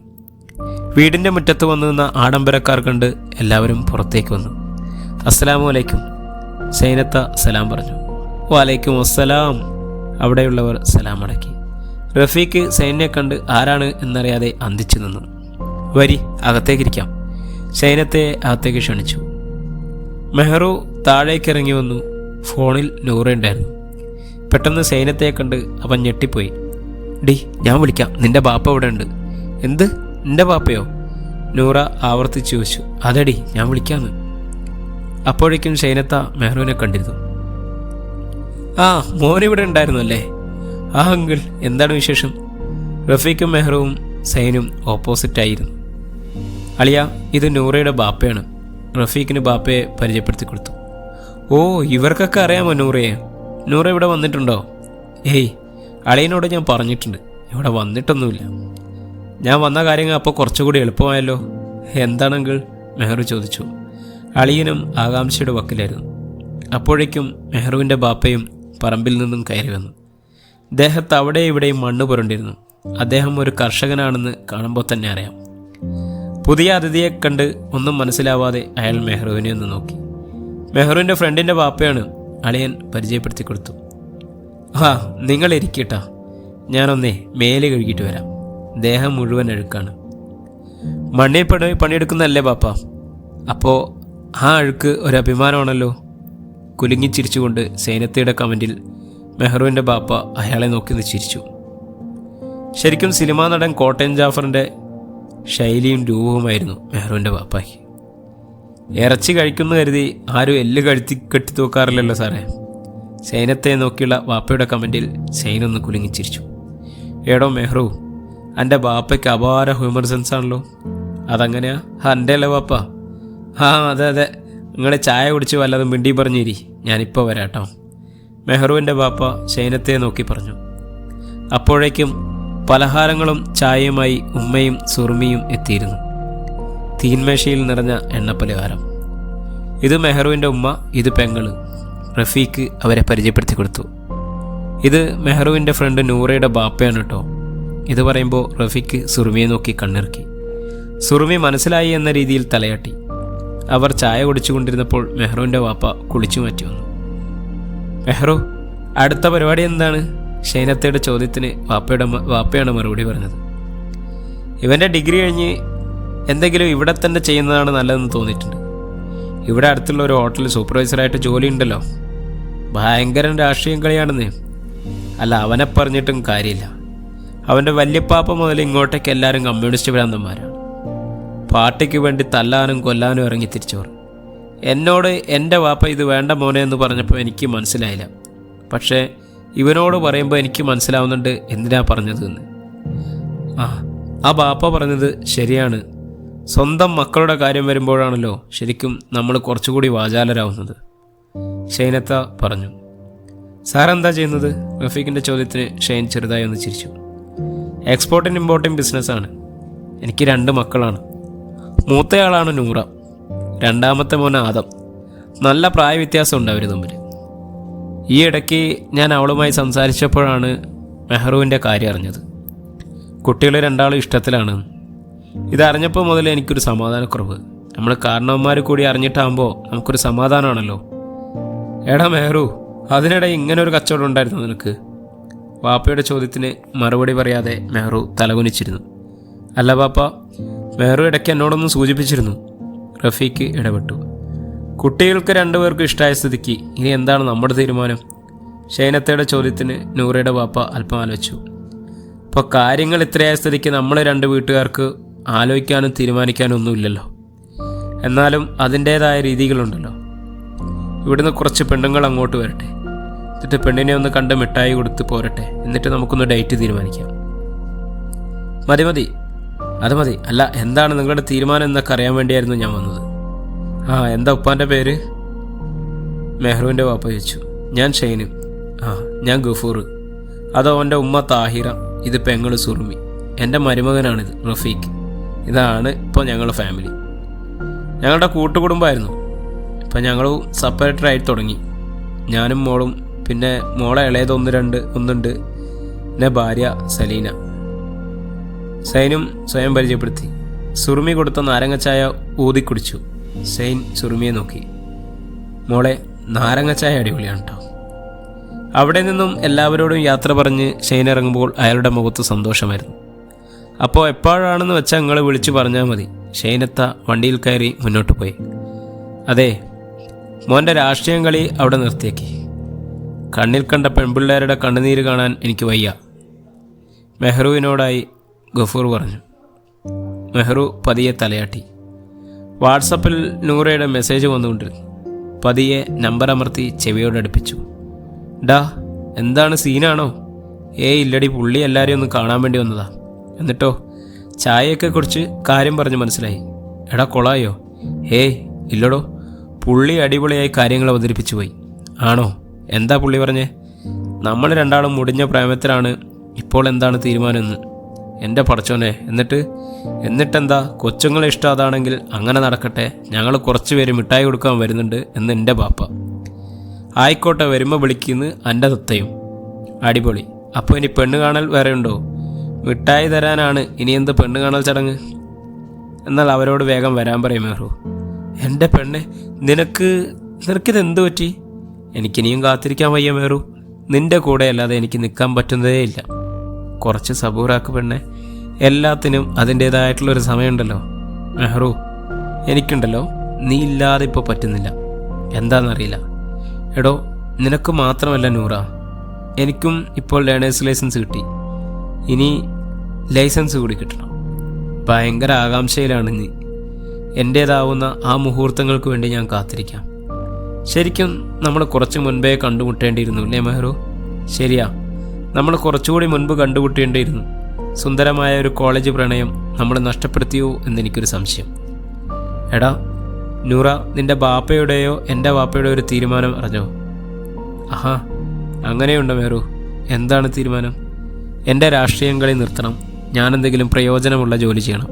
വീടിൻ്റെ മുറ്റത്ത് വന്നു നിന്ന ആഡംബരക്കാർ കണ്ട് എല്ലാവരും പുറത്തേക്ക് വന്നു. അസ്സലാമു അലൈക്കും. സൈനത്ത സലാം പറഞ്ഞു. വലൈക്കും അസ്സലാം. അവിടെയുള്ളവർ സലാം അടക്കി. റഫീഖ് സൈനെ കണ്ട് ആരാണ് എന്നറിയാതെ അന്തിച്ചു നിന്നു. വരി, അകത്തേക്കിരിക്കാം. സൈനത്തെ അകത്തേക്ക് ക്ഷണിച്ചു. മെഹ്റു താഴേക്കിറങ്ങി വന്നു. ഫോണിൽ നൂറുണ്ടായിരുന്നു. പെട്ടെന്ന് സൈനത്തെ കണ്ട് അവൻ ഞെട്ടിപ്പോയി. ഡി, ഞാൻ വിളിക്കാം, നിന്റെ ബാപ്പ ഇവിടെ ഉണ്ട്. എന്ത്, നിന്റെ ബാപ്പയോ? നൂറ ആവർത്തിച്ച് ചോദിച്ചു. അതെടി, ഞാൻ വിളിക്കാമെന്ന്. അപ്പോഴേക്കും സൈനത്ത മെഹ്റുവിനെ കണ്ടിരുന്നു. മോനിവിടെ ഉണ്ടായിരുന്നു അല്ലേ? അങ്കിൾ, എന്താണ് വിശേഷം? റഫീഖും മെഹ്റുവും സൈനും ഓപ്പോസിറ്റായിരുന്നു. അളിയ, ഇത് നൂറയുടെ ബാപ്പയാണ്. റഫീഖിന് ബാപ്പയെ പരിചയപ്പെടുത്തി കൊടുത്തു. ഓ, ഇവർക്കൊക്കെ അറിയാമോ നൂറയെ? നൂറ ഇവിടെ വന്നിട്ടുണ്ടോ? ഏയ്, അളിയനോട് ഞാൻ പറഞ്ഞിട്ടുണ്ട്, ഇവിടെ വന്നിട്ടൊന്നുമില്ല. ഞാൻ വന്ന കാര്യങ്ങൾ അപ്പോൾ കുറച്ചുകൂടി എളുപ്പമായല്ലോ. എന്താണെങ്കിൽ മെഹ്റു ചോദിച്ചു. അളിയനും ആകാംക്ഷയുടെ വക്കിലായിരുന്നു. അപ്പോഴേക്കും മെഹ്റുവിൻ്റെ ബാപ്പയും പറമ്പിൽ നിന്നും കയറി വന്നു. ദേഹത്ത് അവിടെ ഇവിടെയും മണ്ണ് പുരണ്ടിരുന്നു. അദ്ദേഹം ഒരു കർഷകനാണെന്ന് കാണുമ്പോൾ തന്നെ അറിയാം. പുതിയ അതിഥിയെ കണ്ട് ഒന്നും മനസ്സിലാവാതെ അയാൾ മെഹ്റുവിനെ ഒന്ന് നോക്കി. മെഹ്റുവിൻ്റെ ഫ്രണ്ടിൻ്റെ ബാപ്പയാണ്. അളിയൻ പരിചയപ്പെടുത്തി കൊടുത്തു. നിങ്ങൾ ഇരിക്കട്ടാ, ഞാനൊന്നേ മേലെ കഴുകിയിട്ട് വരാം. ദേഹം മുഴുവൻ അഴുക്കാണ്. മണ്ണിൽ പണിയെടുക്കുന്നതല്ലേ ബാപ്പ? അപ്പോൾ ആ അഴുക്ക് ഒരു അഭിമാനമാണല്ലോ. കുലുങ്ങിച്ചിരിച്ചുകൊണ്ട് സൈനത്തയുടെ കമൻറ്റിൽ മെഹ്റുവിൻ്റെ ബാപ്പ അയാളെ നോക്കി ചിരിച്ചു. ശരിക്കും സിനിമാ നടൻ കോട്ടയം ജാഫറിൻ്റെ ശൈലിയും രൂപവുമായിരുന്നു മെഹ്റുവിൻ്റെ ബാപ്പയ്ക്ക്. ഇറച്ചി കഴിക്കുന്നു കരുതി ആരും എല്ല് കെട്ടി തൂക്കാറില്ലല്ലോ സാറേ. സൈനത്തെ നോക്കിയുള്ള ബാപ്പയുടെ കമൻറ്റിൽ സൈനൊന്ന് കുലുങ്ങിച്ചിരിച്ചു. എടോ മെഹ്റു, എൻ്റെ ബാപ്പയ്ക്ക് അപാര ഹ്യൂമർ സെൻസ് ആണല്ലോ. അതങ്ങനെയാ? എൻ്റെ അല്ലേ ബാപ്പ? അതെ, നിങ്ങൾ ചായ കുടിച്ച് വല്ലതും മിണ്ടി പറഞ്ഞിരി, ഞാനിപ്പോൾ വരാട്ടോ. മെഹ്റുവിൻ്റെ ബാപ്പ സൈനത്തെ നോക്കി പറഞ്ഞു. അപ്പോഴേക്കും പലഹാരങ്ങളും ചായയുമായി ഉമ്മയും സുറുമിയും എത്തിയിരുന്നു. തീന്മേശയിൽ നിറഞ്ഞ എണ്ണപ്പലഹാരം. ഇത് മെഹ്റുവിൻ്റെ ഉമ്മ, ഇത് പെങ്ങള്. റഫീഖ് അവരെ പരിചയപ്പെടുത്തി കൊടുത്തു. ഇത് മെഹ്റുവിൻ്റെ ഫ്രണ്ട് നൂറയുടെ ബാപ്പയാണ് കേട്ടോ. ഇത് പറയുമ്പോൾ റഫീഖ് സുറുമിയെ നോക്കി കണ്ണിറുക്കി. സുറുമി മനസ്സിലായി എന്ന രീതിയിൽ തലയാട്ടി. അവർ ചായ കുടിച്ചുകൊണ്ടിരുന്നപ്പോൾ മെഹ്റുവിൻ്റെ വാപ്പ കുളിച്ചു മാറ്റി വന്നു. മെഹ്റു, അടുത്ത പരിപാടി എന്താണ്? ഷൈനത്തയുടെ ചോദ്യത്തിന് വാപ്പയാണ് മറുപടി പറഞ്ഞത്. ഇവൻ്റെ ഡിഗ്രി കഴിഞ്ഞ് എന്തെങ്കിലും ഇവിടെ തന്നെ ചെയ്യുന്നതാണ് നല്ലതെന്ന് തോന്നിയിട്ടുണ്ട്. ഇവിടെ അടുത്തുള്ള ഒരു ഹോട്ടലിൽ സൂപ്പർവൈസറായിട്ട് ജോലി ഉണ്ടല്ലോ. ഭയങ്കര രാഷ്ട്രീയം കളിയാണെന്ന്. അല്ല, അവനെ പറഞ്ഞിട്ടും കാര്യമില്ല. അവൻ്റെ വല്യപ്പാപ്പ മുതൽ ഇങ്ങോട്ടേക്ക് എല്ലാവരും കമ്മ്യൂണിസ്റ്റ് ഭ്രാന്തന്മാരാണ്. പാർട്ടിക്ക് വേണ്ടി തല്ലാനും കൊല്ലാനും ഇറങ്ങി തിരിച്ചവർ. എന്നോട് എൻ്റെ വാപ്പ ഇത് വേണ്ട മോനെ എന്ന് പറഞ്ഞപ്പോൾ എനിക്ക് മനസ്സിലായില്ല. പക്ഷേ ഇവനോട് പറയുമ്പോൾ എനിക്ക് മനസ്സിലാവുന്നുണ്ട് എന്തിനാ പറഞ്ഞത് എന്ന്. ആ ബാപ്പ പറഞ്ഞത് ശരിയാണ്. സ്വന്തം മക്കളുടെ കാര്യം വരുമ്പോഴാണല്ലോ ശരിക്കും നമ്മൾ കുറച്ചുകൂടി വാചാലരാകുന്നത്, ഷൈനത്ത പറഞ്ഞു. സാറെന്താ ചെയ്യുന്നത്? റഫീഖിൻ്റെ ചോദ്യത്തിന് ഷൈൻ ചെറുതായി ഒന്ന് ചിരിച്ചു. എക്സ്പോർട്ട് ആൻഡ് ഇമ്പോർട്ടിംഗ് ബിസിനസ്സാണ്. എനിക്ക് 2 മക്കളാണ്. മൂത്തയാളാണ് നൂറ, രണ്ടാമത്തെ മോൻ ആദം. നല്ല പ്രായ വ്യത്യാസമുണ്ട് അവർ തമ്മിൽ. ഈ ഇടയ്ക്ക് ഞാൻ അവളുമായി സംസാരിച്ചപ്പോഴാണ് മെഹ്റുവിൻ്റെ കാര്യം അറിഞ്ഞത്. കുട്ടികൾ 2 ഇഷ്ടത്തിലാണ്. ഇതറിഞ്ഞപ്പോൾ മുതൽ എനിക്കൊരു സമാധാനക്കുറവ്. നമ്മൾ കാരണവന്മാർ കൂടി അറിഞ്ഞിട്ടാകുമ്പോൾ നമുക്കൊരു സമാധാനമാണല്ലോ. എടാ മെഹ്റു, അതിനിടെ ഇങ്ങനെ ഒരു കച്ചവടം ഉണ്ടായിരുന്നു നിനക്ക്? വാപ്പയുടെ ചോദ്യത്തിന് മറുപടി പറയാതെ മെഹ്റു തലകുനിച്ചിരുന്നു. അല്ല പാപ്പ, മെഹ്റു ഇടയ്ക്ക് എന്നോടൊന്ന് സൂചിപ്പിച്ചിരുന്നു. റഫീഖ് ഇടപെട്ടു. കുട്ടികൾക്ക് 2 പേർക്കും ഇഷ്ടമായ സ്ഥിതിക്ക് ഇനി എന്താണ് നമ്മുടെ തീരുമാനം? ഷൈനത്തയുടെ ചോദ്യത്തിന് നൂറയുടെ വാപ്പ അല്പം ആലോചിച്ചു. ഇപ്പോൾ കാര്യങ്ങൾ ഇത്രയായ സ്ഥിതിക്ക് നമ്മൾ 2 വീട്ടുകാർക്ക് ആലോചിക്കാനും തീരുമാനിക്കാനും ഒന്നുമില്ലല്ലോ. എന്നാലും അതിൻ്റേതായ രീതികളുണ്ടല്ലോ. ഇവിടുന്ന് കുറച്ച് പെണ്ണുങ്ങൾ അങ്ങോട്ട് വരട്ടെ, എന്നിട്ട് പെണ്ണിനെ ഒന്ന് കണ്ട് മിഠായി കൊടുത്ത് പോരട്ടെ, എന്നിട്ട് നമുക്കൊന്ന് ഡേറ്റ് തീരുമാനിക്കാം. മതി, അത് മതി. അല്ല, എന്താണ് നിങ്ങളുടെ തീരുമാനം എന്നൊക്കെ അറിയാൻ വേണ്ടിയായിരുന്നു ഞാൻ വന്നത്. എന്താ ഉപ്പാൻ്റെ പേര്? മെഹ്റുവിൻ്റെ വാപ്പ ചോദിച്ചു. ഞാൻ ഷൈന്. ഞാൻ ഗഫൂർ. അതോ എൻ്റെ ഉമ്മ താഹിറ, ഇത് പെങ്ങൾ സുറുമി, എൻ്റെ മരുമകനാണിത് റഫീഖ്. ഇതാണ് ഇപ്പോൾ ഞങ്ങളുടെ ഫാമിലി. ഞങ്ങളുടെ കൂട്ടുകുടുംബമായിരുന്നു. ഇപ്പം ഞങ്ങൾ സെപ്പറേറ്ററായി തുടങ്ങി. ഞാനും മോളും, പിന്നെ മോളെ ഇളയത് ഒന്നുണ്ട്, പിന്നെ ഭാര്യ സലീന. സൈനും സ്വയം പരിചയപ്പെടുത്തി. സുറുമി കൊടുത്ത നാരങ്ങച്ചായ ഊതിക്കുടിച്ചു. സൈൻ സുറുമിയെ നോക്കി. മോളെ, നാരങ്ങച്ചായ അടിപൊളിയാണ് കേട്ടോ. അവിടെ നിന്നും എല്ലാവരോടും യാത്ര പറഞ്ഞ് ഷൈൻ ഇറങ്ങുമ്പോൾ അയാളുടെ മുഖത്ത് സന്തോഷമായിരുന്നു. അപ്പോൾ എപ്പോഴാണെന്ന് വെച്ചാൽ നിങ്ങൾ വിളിച്ചു പറഞ്ഞാൽ മതി. ഷൈനത്ത വണ്ടിയിൽ കയറി മുന്നോട്ട് പോയി. അതെ, മോൻ്റെ രാഷ്ട്രീയം കളി അവിടെ നിർത്തിയേക്കി. കണ്ണിൽ കണ്ട പെൺപിള്ളേരുടെ കണ്ണുനീര് കാണാൻ എനിക്ക് വയ്യ, മെഹ്റുവിനോടായി ഗഫൂർ പറഞ്ഞു. മെഹ്റു പതിയെ തലയാട്ടി. വാട്സപ്പിൽ നൂറയുടെ മെസ്സേജ് വന്നുകൊണ്ടിരുന്നു. പതിയെ നമ്പർ അമർത്തി ചെവിയോടടുപ്പിച്ചു. ഡാ, എന്താണ്, സീനാണോ? ഇല്ലടി, പുള്ളി എല്ലാവരെയും ഒന്ന് കാണാൻ വേണ്ടി വന്നതാ. എന്നിട്ടോ? ചായയൊക്കെ കുറിച്ച് കാര്യം പറഞ്ഞ് മനസ്സിലായി. എടാ കൊളായോ? ഇല്ലടോ, പുള്ളി അടിപൊളിയായി കാര്യങ്ങൾ അവതരിപ്പിച്ചു പോയി. ആണോ? എന്താ പുള്ളി പറഞ്ഞേ? നമ്മൾ 2 മുടിഞ്ഞ പ്രേമത്തിലാണ്. ഇപ്പോൾ എന്താണ് തീരുമാനമെന്ന്? എൻ്റെ പടച്ചോനെ, എന്നിട്ടെന്താ? കൊച്ചുങ്ങളെ ഇഷ്ടം അതാണെങ്കിൽ അങ്ങനെ നടക്കട്ടെ. ഞങ്ങൾ കുറച്ച് പേര് മിഠായി കൊടുക്കാൻ വരുന്നുണ്ട് എന്ന് എൻ്റെ പാപ്പ. ആയിക്കോട്ടെ, വരുമ്പോൾ വിളിക്കുന്നു എൻ്റെ തത്തയും. അടിപൊളി. അപ്പോൾ ഇനി പെണ്ണ് കാണൽ വേറെ ഉണ്ടോ? മിഠായി തരാനാണ് ഇനി എന്ത് പെണ്ണ് കാണൽ ചടങ്ങ്? എന്നാൽ അവരോട് വേഗം വരാൻ പറയും മെഹ്റു. എൻ്റെ പെണ്ണെ, നിനക്കിതെന്ത് പറ്റി? എനിക്കിനിയും കാത്തിരിക്കാൻ വയ്യ മെഹ്റു. നിൻ്റെ കൂടെ അല്ലാതെ എനിക്ക് നിൽക്കാൻ പറ്റുന്നതേ ഇല്ല. കുറച്ച് സബൂറാക്ക് പെണ്ണെ, എല്ലാത്തിനും അതിൻ്റേതായിട്ടുള്ളൊരു സമയമുണ്ടല്ലോ. മെഹ്റു, എനിക്കുണ്ടല്ലോ, നീ ഇല്ലാതെ ഇപ്പോൾ പറ്റുന്നില്ല. എന്താണെന്നറിയില്ല. എടോ, നിനക്ക് മാത്രമല്ല നൂറ, എനിക്കും ഇപ്പോൾ ലേണേഴ്സ് ലൈസൻസ് കിട്ടി. ഇനി ലൈസൻസ് കൂടി കിട്ടണം. ഭയങ്കര ആകാംക്ഷയിലാണ് നീ. എൻ്റേതാവുന്ന ആ മുഹൂർത്തങ്ങൾക്ക് വേണ്ടി ഞാൻ കാത്തിരിക്കാം. ശരിക്കും നമ്മൾ കുറച്ച് മുൻപേ കണ്ടുമുട്ടേണ്ടിയിരുന്നു അല്ലേ മെഹ്റു? ശരിയാ, നമ്മൾ കുറച്ചുകൂടി മുൻപ് കണ്ടുമുട്ടേണ്ടിയിരുന്നു. സുന്ദരമായ ഒരു കോളേജ് പ്രണയം നമ്മൾ നഷ്ടപ്പെടുത്തിയോ എന്നെനിക്കൊരു സംശയം. എടാ നൂറ, നിൻ്റെ ബാപ്പയുടെയോ എൻ്റെ ബാപ്പയുടെയോ ഒരു തീരുമാനം അറിഞ്ഞോ? അങ്ങനെയുണ്ടോ മെഹ്റു? എന്താണ് തീരുമാനം? എൻ്റെ രാഷ്ട്രീയം കളി നിർത്തണം. ഞാനെന്തെങ്കിലും പ്രയോജനമുള്ള ജോലി ചെയ്യണം.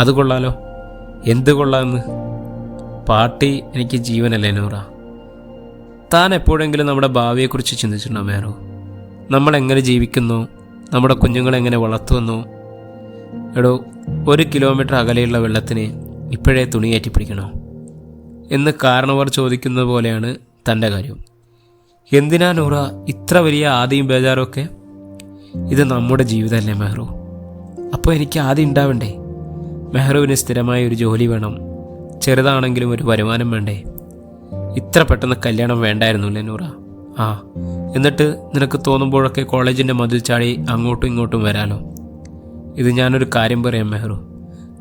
അത് കൊള്ളാലോ. എന്ത് കൊള്ളാമെന്ന്? പാർട്ടി എനിക്ക് ജീവനല്ലേ നൂറ? താൻ എപ്പോഴെങ്കിലും നമ്മുടെ ഭാവിയെക്കുറിച്ച് ചിന്തിച്ചിട്ടുണ്ടോ മെഹ്റു? നമ്മളെങ്ങനെ ജീവിക്കുന്നു, നമ്മുടെ കുഞ്ഞുങ്ങളെങ്ങനെ വളർത്തുമെന്നോ? എടോ, 1 കിലോമീറ്റർ അകലെയുള്ള വെള്ളത്തിന് ഇപ്പോഴേ തുണിയേറ്റി പിടിക്കണോ എന്ന് കാരണവർ ചോദിക്കുന്നത് പോലെയാണ് തൻ്റെ കാര്യം. എന്തിനാ നൂറ ഇത്ര വലിയ ആദിയും ബേജാറൊക്കെ? ഇത് നമ്മുടെ ജീവിതമല്ലേ മെഹ്റു? അപ്പോൾ എനിക്ക് ആദ്യം ഉണ്ടാവണ്ടേ? മെഹ്റുവിന് സ്ഥിരമായ ഒരു ജോലി വേണം, ചെറുതാണെങ്കിലും ഒരു വരുമാനം വേണ്ടേ? ഇത്ര പെട്ടെന്ന് കല്യാണം വേണ്ടായിരുന്നു അല്ലേ നൂറ? എന്നിട്ട് നിനക്ക് തോന്നുമ്പോഴൊക്കെ കോളേജിൻ്റെ മതിൽ ചാടി അങ്ങോട്ടും ഇങ്ങോട്ടും വരാലോ. ഇത് ഞാനൊരു കാര്യം പറയാം മെഹ്റു,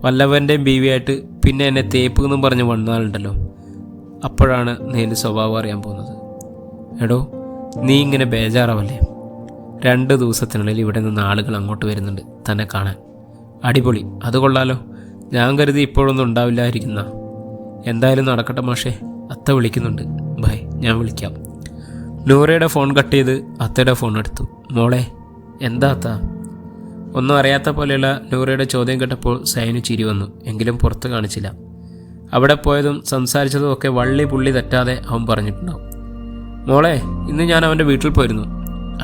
വല്ലവൻ്റെയും ബീവിയായിട്ട് പിന്നെ എന്നെ തേപ്പ് എന്നും പറഞ്ഞ് വന്നാലുണ്ടല്ലോ, അപ്പോഴാണ് നീ എൻ്റെ സ്വഭാവം അറിയാൻ പോകുന്നത്. എടോ, നീ ഇങ്ങനെ ബേജാറാവല്ലേ. 2 ദിവസത്തിനുള്ളിൽ ഇവിടെ നിന്ന് ആളുകൾ അങ്ങോട്ട് വരുന്നുണ്ട് തന്നെ കാണാൻ. അടിപൊളി, അത് കൊള്ളാലോ. ഞാൻ കരുതി ഇപ്പോഴൊന്നും ഉണ്ടാവില്ലായിരിക്കുന്ന. എന്തായാലും നടക്കട്ടെ മാഷേ, അത്ത വിളിക്കുന്നുണ്ട്. ബൈ, ഞാൻ വിളിക്കാം. നൂറയുടെ ഫോൺ കട്ട് ചെയ്ത് അത്തയുടെ ഫോൺ എടുത്തു. മോളെ, എന്താ അത്ത? ഒന്നും അറിയാത്ത പോലെയുള്ള നൂറയുടെ ചോദ്യം കേട്ടപ്പോൾ സൈനു ചിരി വന്നു. എങ്കിലും പുറത്ത് കാണിച്ചില്ല. അവിടെ പോയതും സംസാരിച്ചതും ഒക്കെ വള്ളി പുള്ളി തെറ്റാതെ അവൻ പറഞ്ഞിട്ടുണ്ടാവും. മോളെ, ഇന്ന് ഞാൻ അവൻ്റെ വീട്ടിൽ പോയിരുന്നു.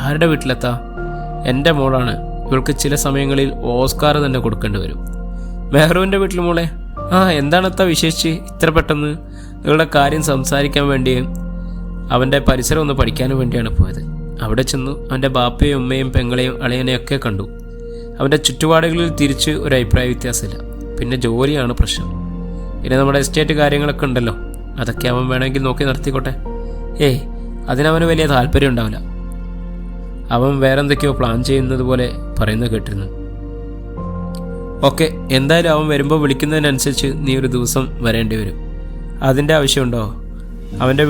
ആരുടെ വീട്ടിലെത്താ? എൻ്റെ മോളാണ്. ഇവൾക്ക് ചില സമയങ്ങളിൽ ഓസ്കാർ തന്നെ കൊടുക്കേണ്ടി വരും. മെഹ്റുവിൻ്റെ വീട്ടിൽ. മോളെ, എന്താണെത്താ വിശേഷിച്ച് ഇത്ര പെട്ടെന്ന്? നിങ്ങളുടെ കാര്യം സംസാരിക്കാൻ വേണ്ടിയും അവൻ്റെ പരിസരം ഒന്ന് പഠിക്കാനും വേണ്ടിയാണ് പോയത്. അവിടെ ചെന്നു അവൻ്റെ ബാപ്പയും ഉമ്മയും പെങ്ങളെയും അളിയനെയൊക്കെ കണ്ടു. അവൻ്റെ ചുറ്റുപാടുകളിൽ തിരിച്ച് ഒരു അഭിപ്രായ വ്യത്യാസമില്ല. പിന്നെ ജോലിയാണ് പ്രശ്നം. പിന്നെ നമ്മുടെ എസ്റ്റേറ്റ് കാര്യങ്ങളൊക്കെ ഉണ്ടല്ലോ, അതൊക്കെ അവൻ വേണമെങ്കിൽ നോക്കി നടത്തിക്കോട്ടെ. അതിനവന് വലിയ താല്പര്യം ഉണ്ടാവില്ല. അവൻ വേറെന്തൊക്കെയോ പ്ലാൻ ചെയ്യുന്നത് പോലെ പറയുന്നത് കേട്ടിരുന്നു. ഓക്കെ, എന്തായാലും അവൻ വരുമ്പോൾ വിളിക്കുന്നതിനനുസരിച്ച് നീ ഒരു ദിവസം വരേണ്ടി വരും. അതിൻ്റെ ആവശ്യമുണ്ടോ? അവൻ്റെ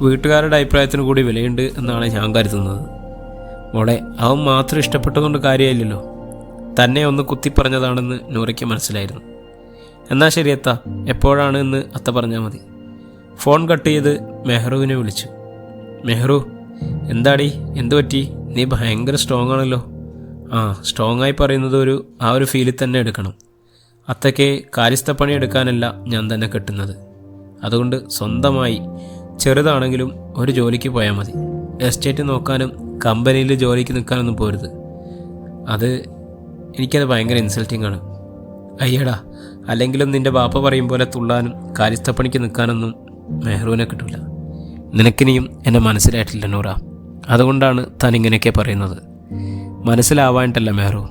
വീട്ടുകാരുടെ അഭിപ്രായത്തിന് കൂടി വിലയുണ്ട് എന്നാണ് ഞാൻ കരുതുന്നത്. മോളെ, അവൻ മാത്രം ഇഷ്ടപ്പെട്ടതുകൊണ്ട് കാര്യമായില്ലല്ലോ. തന്നെ ഒന്ന് കുത്തിപ്പറഞ്ഞതാണെന്ന് നൂറയ്ക്ക് മനസ്സിലായിരുന്നു. എന്നാൽ ശരി അത്ത, എപ്പോഴാണ് എന്ന് അത്ത പറഞ്ഞാൽ മതി. ഫോൺ കട്ട് ചെയ്ത് മെഹ്റുവിനെ വിളിച്ചു. മെഹ്റു, എന്താടി, എന്തു പറ്റി? നീ ഭയങ്കര സ്ട്രോങ് ആണല്ലോ. സ്ട്രോങ് ആയി പറയുന്നത് ആ ഒരു ഫീലിൽ തന്നെ എടുക്കണം. അത്തയ്ക്ക് കാര്യസ്ഥപ്പണി എടുക്കാനല്ല ഞാൻ തന്നെ കെട്ടുന്നത്. അതുകൊണ്ട് സ്വന്തമായി ചെറുതാണെങ്കിലും ഒരു ജോലിക്ക് പോയാൽ മതി. എസ്റ്റേറ്റ് നോക്കാനും കമ്പനിയിൽ ജോലിക്ക് നിൽക്കാനൊന്നും പോരുത്. എനിക്കത് ഭയങ്കര ഇൻസൾട്ടിങ് ആണ്. അയ്യടാ, അല്ലെങ്കിലും നിൻ്റെ ബാപ്പ പറയും പോലെ തുള്ളാനും കാര്യസ്ഥപ്പണിക്ക് നിൽക്കാനൊന്നും മെഹ്റുവിനെ കിട്ടില്ല. നിനക്കിനിയും എന്നെ മനസ്സിലായിട്ടില്ല നൂറ. അതുകൊണ്ടാണ് താൻ ഇങ്ങനെയൊക്കെ പറയുന്നത്. മനസ്സിലാവാനിട്ടല്ല മെഹ്റു.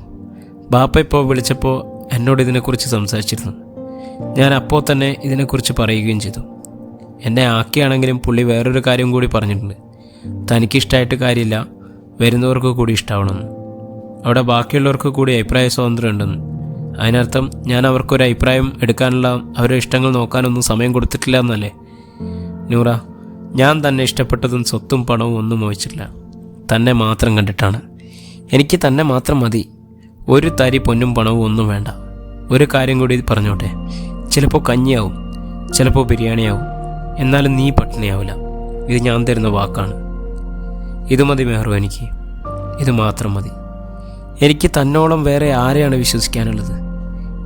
ബാപ്പ ഇപ്പോൾ വിളിച്ചപ്പോൾ എന്നോട് ഇതിനെക്കുറിച്ച് സംസാരിച്ചിരുന്നു. ഞാൻ അപ്പോൾ തന്നെ ഇതിനെക്കുറിച്ച് പറയുകയും ചെയ്തു. എന്നെ ആക്കിയാണെങ്കിലും പുള്ളി വേറൊരു കാര്യം കൂടി പറഞ്ഞിട്ടുണ്ട്. തനിക്കിഷ്ടമായിട്ട് കാര്യമില്ല, വരുന്നവർക്ക് കൂടി ഇഷ്ടമാവണമെന്ന്. അവിടെ ബാക്കിയുള്ളവർക്ക് കൂടി അഭിപ്രായ സ്വാതന്ത്ര്യം ഉണ്ടെന്ന്. അതിനർത്ഥം ഞാൻ അവർക്കൊരു അഭിപ്രായം എടുക്കാനുള്ള അവരുടെ ഇഷ്ടങ്ങൾ നോക്കാനൊന്നും സമയം കൊടുത്തിട്ടില്ല എന്നല്ലേ? നൂറ, ഞാൻ തന്നെ ഇഷ്ടപ്പെട്ടതും സ്വത്തും പണവും ഒന്നും മോഹിച്ചിട്ടില്ല. തന്നെ മാത്രം കണ്ടിട്ടാണ്. എനിക്ക് തന്നെ മാത്രം മതി. ഒരു തരി പൊന്നും പണവും ഒന്നും വേണ്ട. ഒരു കാര്യം കൂടി പറഞ്ഞോട്ടെ, ചിലപ്പോൾ കഞ്ഞിയാവും, ചിലപ്പോൾ ബിരിയാണിയാവും, എന്നാലും നീ പട്ടിണിയാവില്ല. ഇത് ഞാൻ തരുന്ന വാക്കാണ്. ഇത് മതി മെഹ്റു, എനിക്ക് ഇത് മാത്രം മതി. എനിക്ക് തന്നോളം വേറെ ആരെയാണ് വിശ്വസിക്കാനുള്ളത്?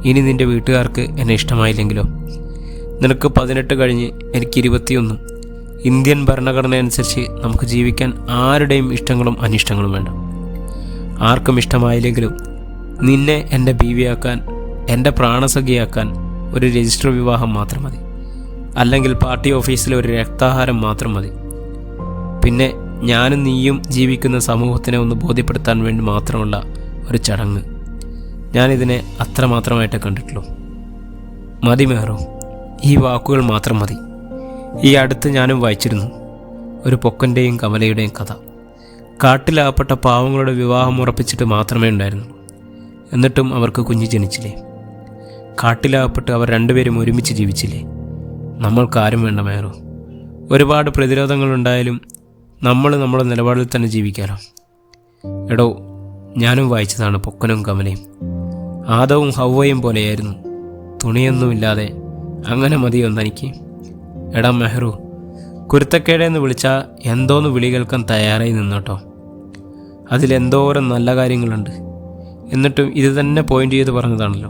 ഇനി നിൻ്റെ വീട്ടുകാർക്ക് എന്നെ ഇഷ്ടമായില്ലെങ്കിലോ? നിനക്ക് 18 കഴിഞ്ഞ് എനിക്ക് 21. ഇന്ത്യൻ ഭരണഘടന അനുസരിച്ച് നമുക്ക് ജീവിക്കാൻ ആരുടെയും ഇഷ്ടങ്ങളും അനിഷ്ടങ്ങളും വേണ്ട. ആർക്കും ഇഷ്ടമായില്ലെങ്കിലും നിന്നെ എൻ്റെ ബീവിയാക്കാൻ, എൻ്റെ പ്രാണസഖിയാക്കാൻ ഒരു രജിസ്റ്റർ വിവാഹം മാത്രം മതി. അല്ലെങ്കിൽ പാർട്ടി ഓഫീസിലെ ഒരു രക്താഹാരം മാത്രം മതി. പിന്നെ ഞാനും നീയും ജീവിക്കുന്ന സമൂഹത്തിനെ ഒന്ന് ബോധ്യപ്പെടുത്താൻ വേണ്ടി മാത്രമുള്ള ഒരു ചടങ്ങ്. ഞാനിതിനെ അത്രമാത്രമായിട്ടേ കണ്ടിട്ടുള്ളൂ. മതി മെഹ്റു, ഈ വാക്കുകൾ മാത്രം മതി. ഈ അടുത്ത് ഞാനും വായിച്ചിരുന്നു ഒരു പൊക്കൻ്റെയും കമലയുടെയും കഥ. കാട്ടിലാകപ്പെട്ട പാവങ്ങളുടെ വിവാഹം ഉറപ്പിച്ചിട്ട് മാത്രമേ ഉണ്ടായിരുന്നുള്ളൂ. എന്നിട്ടും അവർക്ക് കുഞ്ഞ് ജനിച്ചില്ലേ? കാട്ടിലാകപ്പെട്ട് അവർ രണ്ടുപേരും ഒരുമിച്ച് ജീവിച്ചില്ലേ? നമ്മൾക്കാരും വേണ്ട മെഹ്റു. ഒരുപാട് പ്രതിരോധങ്ങളുണ്ടായാലും നമ്മുടെ നിലപാടിൽ തന്നെ ജീവിക്കാലോ. എടോ, ഞാനും വായിച്ചതാണ് പൊക്കനും കമലയും. ആദവും ഹവ്വയും പോലെയായിരുന്നു, തുണിയൊന്നുമില്ലാതെ. അങ്ങനെ മതിയോ തനിക്ക്? എടാ മെഹ്റു, കുരുത്തക്കേടെന്ന് വിളിച്ചാൽ എന്തോന്ന് വിളി കേൾക്കാൻ തയ്യാറായി നിന്നോട്ടോ. അതിലെന്തോരം നല്ല കാര്യങ്ങളുണ്ട്. എന്നിട്ടും ഇത് തന്നെ പോയിൻ്റ് ചെയ്ത് പറഞ്ഞതാണല്ലോ.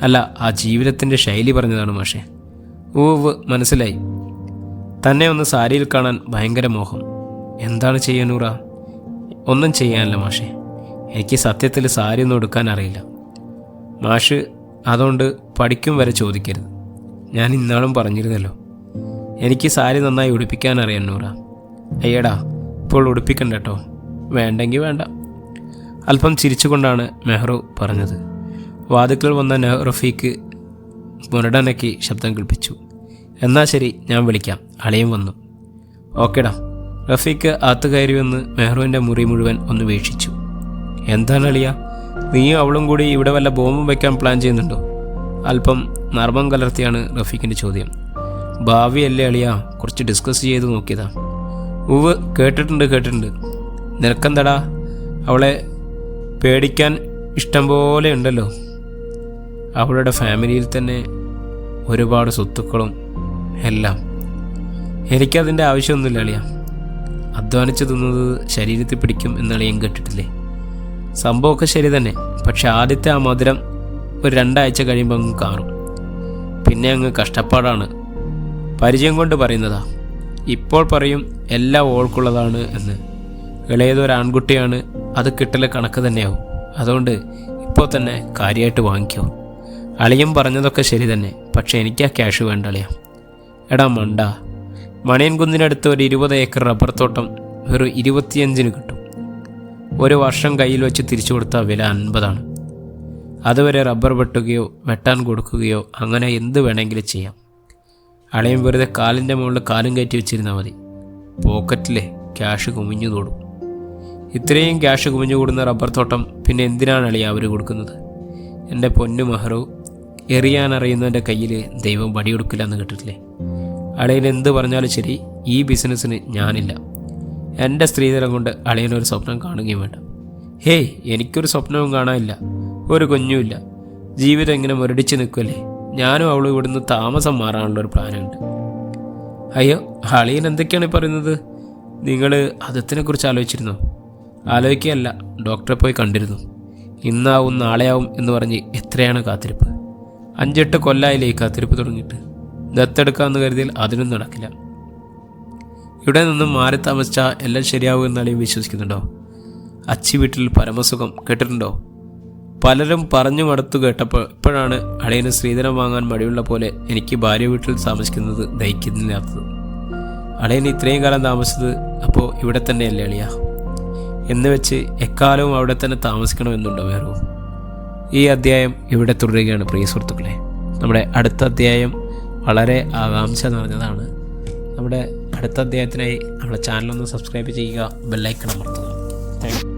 അല്ല, ആ ജീവിതത്തിൻ്റെ ശൈലി പറഞ്ഞതാണ് മാഷേ. മനസ്സിലായി. തന്നെ ഒന്ന് സാരിയിൽ കാണാൻ ഭയങ്കര മോഹം. എന്താണ് ചെയ്യാനൂറ? ഒന്നും ചെയ്യാനല്ല മാഷേ, എനിക്ക് സത്യത്തിൽ സാരി ഒന്നും എടുക്കാൻ അറിയില്ല. മാഷ് അതുകൊണ്ട് പഠിക്കും വരെ ചോദിക്കരുത്. ഞാൻ ഇന്നാളും പറഞ്ഞിരുന്നല്ലോ, എനിക്ക് സാരി നന്നായി ഉടുപ്പിക്കാൻ അറിയാം നൂറ. അയ്യടാ, ഇപ്പോൾ ഉടുപ്പിക്കണ്ട കേട്ടോ. വേണ്ടെങ്കിൽ വേണ്ട. അല്പം ചിരിച്ചുകൊണ്ടാണ് മെഹ്റു പറഞ്ഞത്. വാതിക്കൽ വന്ന റഫീക്ക് മുരടനക്കി ശബ്ദം കേൾപ്പിച്ചു. എന്നാൽ ശരി, ഞാൻ വിളിക്കാം. അളിയും വന്നു. ഓക്കേടാ. റഫീക്ക് അകത്ത് കയറി വന്ന് മെഹ്റുവിൻ്റെ മുറി മുഴുവൻ ഒന്ന് വീക്ഷിച്ചു. എന്താണ് അളിയ, നീയും അവളും കൂടി ഇവിടെ വല്ല ബോംബും വയ്ക്കാൻ പ്ലാൻ ചെയ്യുന്നുണ്ടോ? അല്പം നർമ്മം കലർത്തിയാണ് റഫീക്കിൻ്റെ ചോദ്യം. ഭാവിയല്ലേ അളിയ, കുറച്ച് ഡിസ്കസ് ചെയ്ത് നോക്കിയതാ. കേട്ടിട്ടുണ്ട്. നിനക്കെന്താടാ, അവളെ പേടിക്കാൻ ഇഷ്ടം പോലെ ഉണ്ടല്ലോ. അവളുടെ ഫാമിലിയിൽ തന്നെ ഒരുപാട് സ്വത്തുക്കളും എല്ലാം. എനിക്കതിൻ്റെ ആവശ്യമൊന്നുമില്ല അളിയ. അധ്വാനിച്ച് തിന്നത് ശരീരത്തിൽ പിടിക്കും എന്നളിയും കേട്ടിട്ടില്ലേ? സംഭവമൊക്കെ ശരി തന്നെ. പക്ഷെ ആദ്യത്തെ ആ മധുരം ഒരു 2 ആഴ്ച കഴിയുമ്പോൾ അങ്ങ് കാറും. പിന്നെ അങ്ങ് കഷ്ടപ്പാടാണ്. പരിചയം കൊണ്ട് പറയുന്നതാ. ഇപ്പോൾ പറയും എല്ലാം ഓൾക്കുള്ളതാണ് എന്ന്. ഇളയതൊരു ആൺകുട്ടിയാണ്, അത് കിട്ടൽ കണക്ക് തന്നെയാവും. അതുകൊണ്ട് ഇപ്പോൾ തന്നെ കാര്യമായിട്ട് വാങ്ങിക്കോ. അളിയൻ പറഞ്ഞതൊക്കെ ശരി തന്നെ. പക്ഷെ എനിക്ക് ആ ക്യാഷ് വേണ്ട അളിയ. എടാ മണ്ട, മണിയൻകുന്നിനടുത്ത് ഒരു 20 ഏക്കർ റബ്ബർ തോട്ടം വെറും 25-ന് കിട്ടും. ഒരു വർഷം കയ്യിൽ വെച്ച് തിരിച്ചു കൊടുത്താൽ വില 50-ആണ്. അതുവരെ റബ്ബർ വെട്ടുകയോ വെട്ടാൻ കൊടുക്കുകയോ അങ്ങനെ എന്ത് വേണമെങ്കിലും ചെയ്യാം. അളിയൻ വെറുതെ കാലിൻ്റെ മുകളിൽ കാലും കയറ്റി വെച്ചിരുന്നാൽ മതി. പോക്കറ്റിലെ ക്യാഷ് കുമിഞ്ഞു തോടും. ഇത്രയും ക്യാഷ് കുമിഞ്ഞു കൂടുന്ന റബ്ബർ തോട്ടം പിന്നെ എന്തിനാണ് അളിയ അവർ കൊടുക്കുന്നത്? എൻ്റെ പൊന്നു മെഹ്റു, എറിയാനറിയുന്നവൻ്റെ കയ്യിൽ ദൈവം വടിയെടുക്കില്ല എന്ന് കേട്ടിട്ടില്ലേ? അളിയൻ എന്ത് പറഞ്ഞാലും ശരി, ഈ ബിസിനസ്സിന് ഞാനില്ല. എൻ്റെ സ്ത്രീധനം കൊണ്ട് അളിയനൊരു സ്വപ്നം കാണുകയും വേണ്ട. ഹേയ്, എനിക്കൊരു സ്വപ്നവും കാണാനില്ല, ഒരു കുഞ്ഞുമില്ല. ജീവിതം ഇങ്ങനെ മുരടിച്ച് നിൽക്കുമല്ലേ. ഞാനും അവളും ഇവിടുന്ന് താമസം മാറാനുള്ളൊരു പ്ലാനുണ്ട്. അയ്യോ, അളിയൻ എന്തൊക്കെയാണ് പറയുന്നത്? നിങ്ങൾ അതത്തിനെക്കുറിച്ച് ആലോചിച്ചിരുന്നോ? ആലോചിക്കുകയല്ല, ഡോക്ടറെ പോയി കണ്ടിരുന്നു. ഇന്നാവും നാളെയാവും എന്ന് പറഞ്ഞ് എത്രയാണ് കാത്തിരിപ്പ്? 5-8 കൊല്ലമായില്ലേ ഈ കാത്തിരിപ്പ് തുടങ്ങിയിട്ട്. ദത്തെടുക്കാമെന്ന് കരുതിയാൽ അതിനും നടക്കില്ല. ഇവിടെ നിന്നും മാറി താമസിച്ചാൽ എല്ലാം ശരിയാവും എന്ന് അളിയൻ വിശ്വസിക്കുന്നുണ്ടോ? അച്ചി വീട്ടിൽ പരമസുഖം കേട്ടിട്ടുണ്ടോ? പലരും പറഞ്ഞു മടുത്തു കേട്ടപ്പോൾ ഇപ്പോഴാണ് അളിയന് സ്ത്രീധനം വാങ്ങാൻ മടിയുള്ള പോലെ എനിക്ക് ഭാര്യ വീട്ടിൽ താമസിക്കുന്നത് ദഹിക്കുന്നില്ലാത്തത്. അളിയൻ ഇത്രയും കാലം താമസിച്ചത് അപ്പോൾ ഇവിടെ തന്നെയല്ലേ അളിയ? എന്ന് വെച്ച് എക്കാലവും അവിടെ തന്നെ താമസിക്കണമെന്നുണ്ടോ വേറോ? ഈ അധ്യായം ഇവിടെ തുടരുകയാണ് പ്രിയ സുഹൃത്തുക്കളെ. നമ്മുടെ അടുത്ത അധ്യായം വളരെ ആകാംക്ഷ നിറഞ്ഞതാണ്. നമ്മുടെ അടുത്ത അധ്യായത്തിനായി നമ്മുടെ ചാനലൊന്ന് സബ്സ്ക്രൈബ് ചെയ്യുക, ബെല്ലൈക്കൺ അമർത്തുക. Thank you.